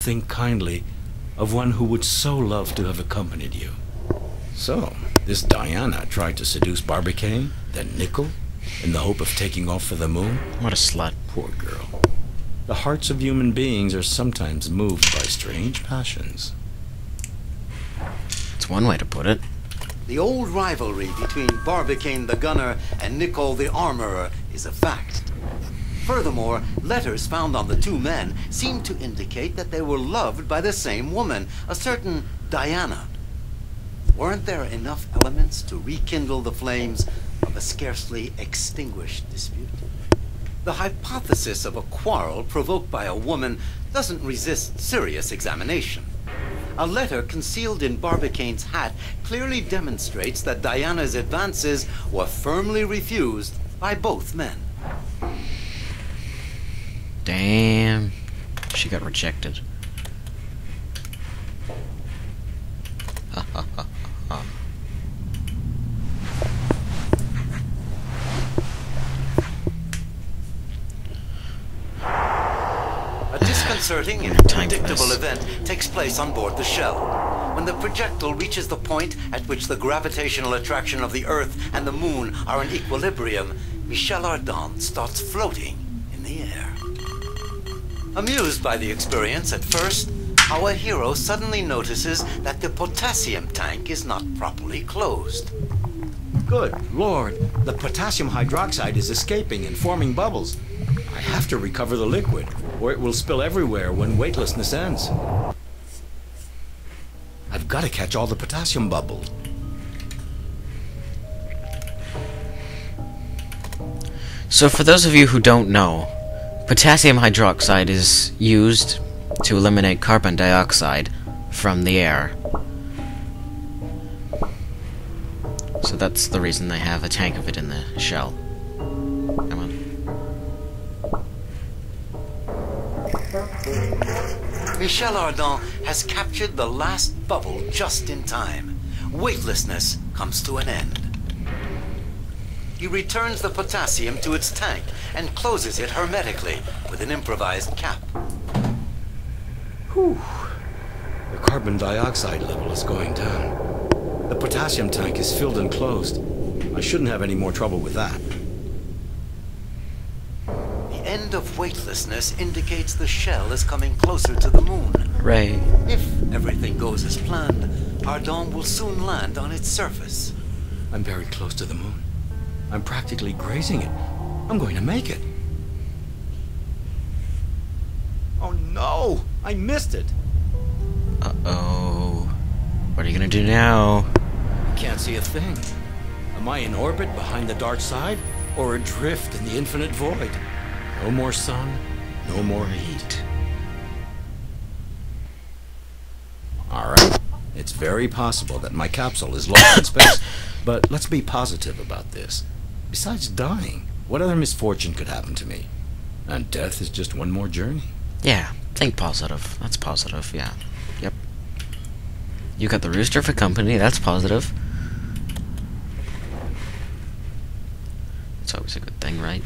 think kindly of one who would so love to have accompanied you. So, this Diana tried to seduce Barbicane, then Nickel, in the hope of taking off for the moon? What a slut. Poor girl. The hearts of human beings are sometimes moved by strange passions. It's one way to put it. The old rivalry between Barbicane the Gunner and Nicol the Armorer is a fact. Furthermore, letters found on the two men seem to indicate that they were loved by the same woman, a certain Diana. Weren't there enough elements to rekindle the flames of a scarcely extinguished dispute? The hypothesis of a quarrel provoked by a woman doesn't resist serious examination. A letter concealed in Barbicane's hat clearly demonstrates that Diana's advances were firmly refused by both men. Damn. She got rejected. Ha ha ha ha. A disconcerting and predictable event takes place on board the shell. When the projectile reaches the point at which the gravitational attraction of the Earth and the Moon are in equilibrium, Michel Ardan starts floating in the air. Amused by the experience at first, our hero suddenly notices that the potassium tank is not properly closed. Good Lord, the potassium hydroxide is escaping and forming bubbles. I have to recover the liquid, or it will spill everywhere when weightlessness ends. I've got to catch all the potassium bubbles. So for those of you who don't know, potassium hydroxide is used to eliminate carbon dioxide from the air. So that's the reason they have a tank of it in the shell. Come on. Michel Ardan has captured the last bubble just in time. Weightlessness comes to an end. He returns the potassium to its tank and closes it hermetically with an improvised cap. Whew. The carbon dioxide level is going down. The potassium tank is filled and closed. I shouldn't have any more trouble with that. The end of weightlessness indicates the shell is coming closer to the moon. Hooray. If everything goes as planned, Ardan will soon land on its surface. I'm very close to the moon. I'm practically grazing it. I'm going to make it. Oh no! I missed it! Uh-oh. What are you gonna do now? I can't see a thing. Am I in orbit behind the dark side, or adrift in the infinite void? No more sun, no more heat. Alright, it's very possible that my capsule is lost in space, but let's be positive about this. Besides dying, what other misfortune could happen to me? And death is just one more journey. Yeah, think positive. That's positive, yeah. Yep. You got the rooster for company, that's positive. It's always a good thing, right?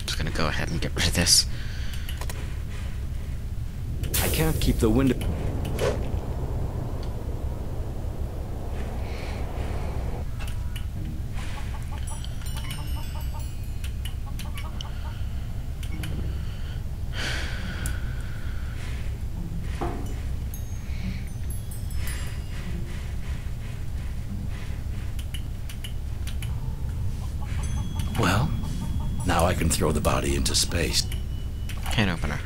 Just gonna go ahead and get rid of this. I can't keep the window... Well, now I can throw the body into space. Can opener.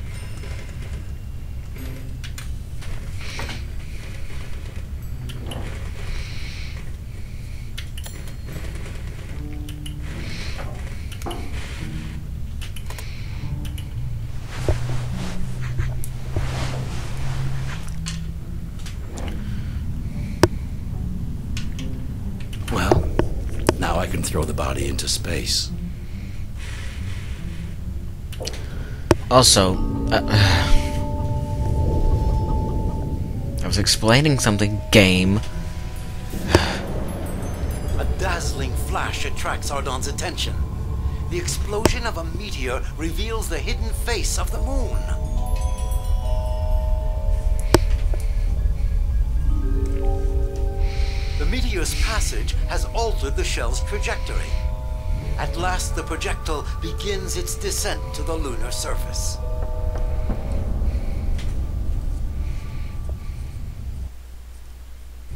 Well, now I can throw the body into space. Also, I was explaining something, game. A dazzling flash attracts Ardan's attention. The explosion of a meteor reveals the hidden face of the moon. passage has altered the shell's trajectory. At last, the projectile begins its descent to the lunar surface.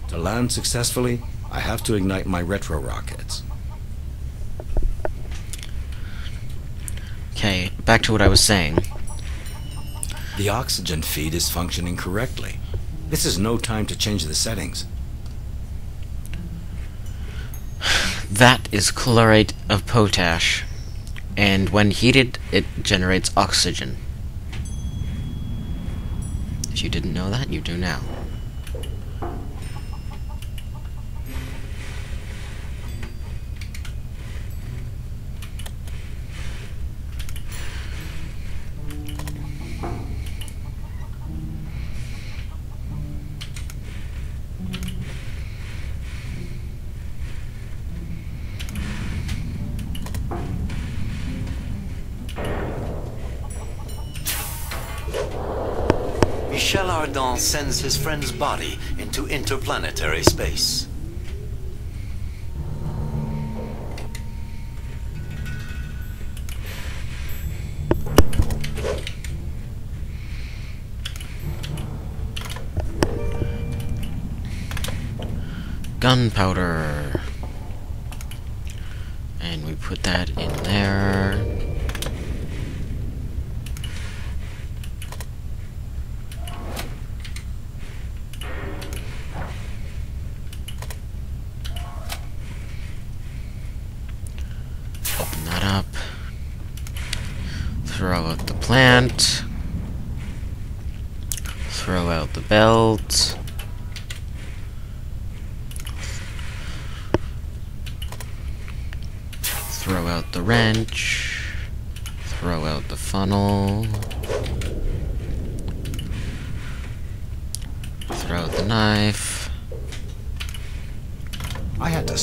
To land successfully, I have to ignite my retro rockets. Okay, back to what I was saying. The oxygen feed is functioning correctly. This is no time to change the settings. That is chlorate of potash, and when heated, it generates oxygen. If you didn't know that, you do now. Michel Ardan sends his friend's body into interplanetary space. Gunpowder. And we put that in there. Open that up. Throw out the plant. Throw out the belt. Throw out the wrench. Throw out the funnel. Throw out the knife. I had to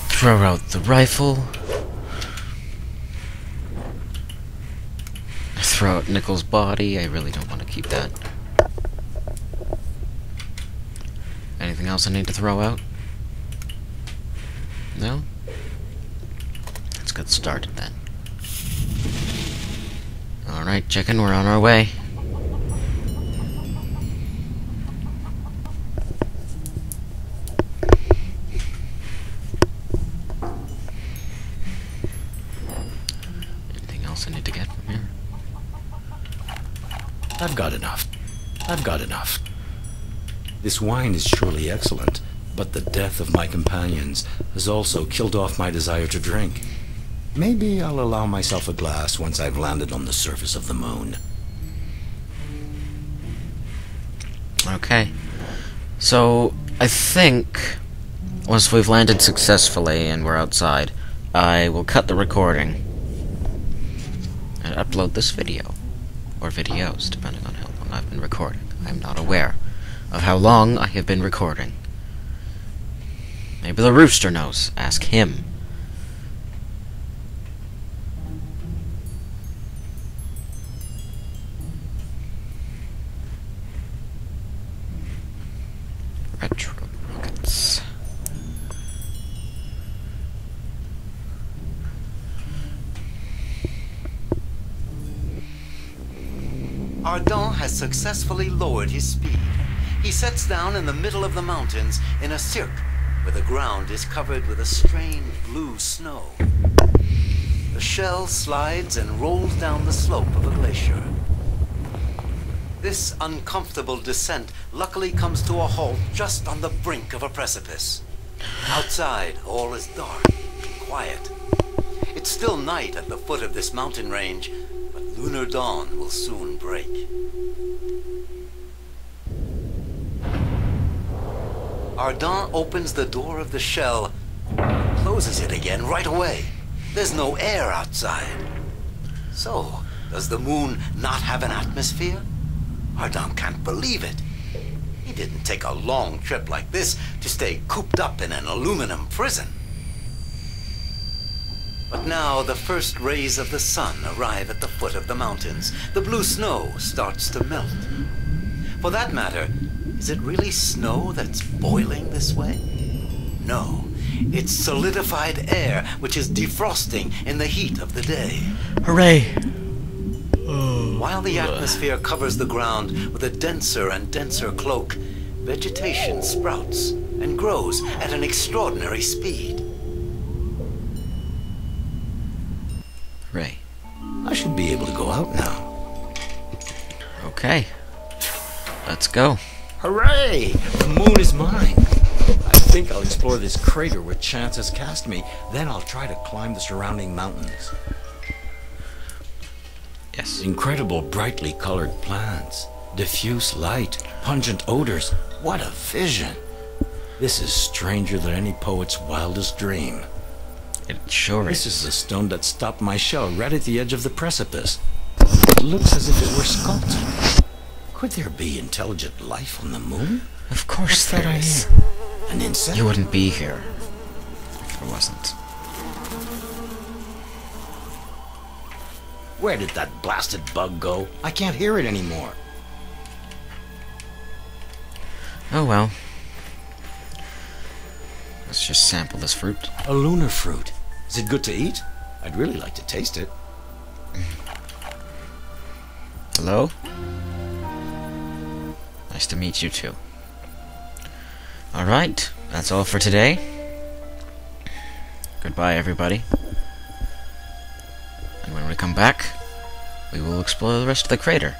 throw out the rifle. Throw out Nichols' body. I really don't want to keep that. Anything else I need to throw out? No? Let's get started then. Alright, chicken, we're on our way. Anything else I need to get from here? I've got enough. I've got enough. This wine is surely excellent, but the death of my companions has also killed off my desire to drink. Maybe I'll allow myself a glass once I've landed on the surface of the moon. Okay. So, I think once we've landed successfully and we're outside, I will cut the recording and upload this video. Or videos, depending on how long I've been recording. I'm not aware of how long I have been recording. Maybe the rooster knows. Ask him. Retro rockets. Ardan has successfully lowered his speed. He sets down in the middle of the mountains in a cirque where the ground is covered with a strange blue snow. The shell slides and rolls down the slope of a glacier. This uncomfortable descent luckily comes to a halt just on the brink of a precipice. Outside, all is dark and quiet. It's still night at the foot of this mountain range, but lunar dawn will soon break. Ardan opens the door of the shell, closes it again right away. There's no air outside. So, does the moon not have an atmosphere? Ardan can't believe it. He didn't take a long trip like this to stay cooped up in an aluminum prison. But now the first rays of the sun arrive at the foot of the mountains. The blue snow starts to melt. For that matter, is it really snow that's boiling this way? No, it's solidified air which is defrosting in the heat of the day. Hooray! While the atmosphere covers the ground with a denser and denser cloak, vegetation sprouts and grows at an extraordinary speed. Hooray. I should be able to go out now. Okay. Let's go. Hooray! The moon is mine. I think I'll explore this crater where chance has cast me. Then I'll try to climb the surrounding mountains. Yes. Incredible brightly colored plants, diffuse light, pungent odors. What a vision! This is stranger than any poet's wildest dream. It sure This is. is the stone that stopped my shell right at the edge of the precipice. It looks as if it were sculpted. Could there be intelligent life on the moon? Of course there is. An insect? You wouldn't be here if there wasn't. Where did that blasted bug go? I can't hear it anymore. Oh well. Let's just sample this fruit. A lunar fruit. Is it good to eat? I'd really like to taste it. Hello? Nice to meet you too. Alright, that's all for today. Goodbye, everybody. And when we come back, we will explore the rest of the crater.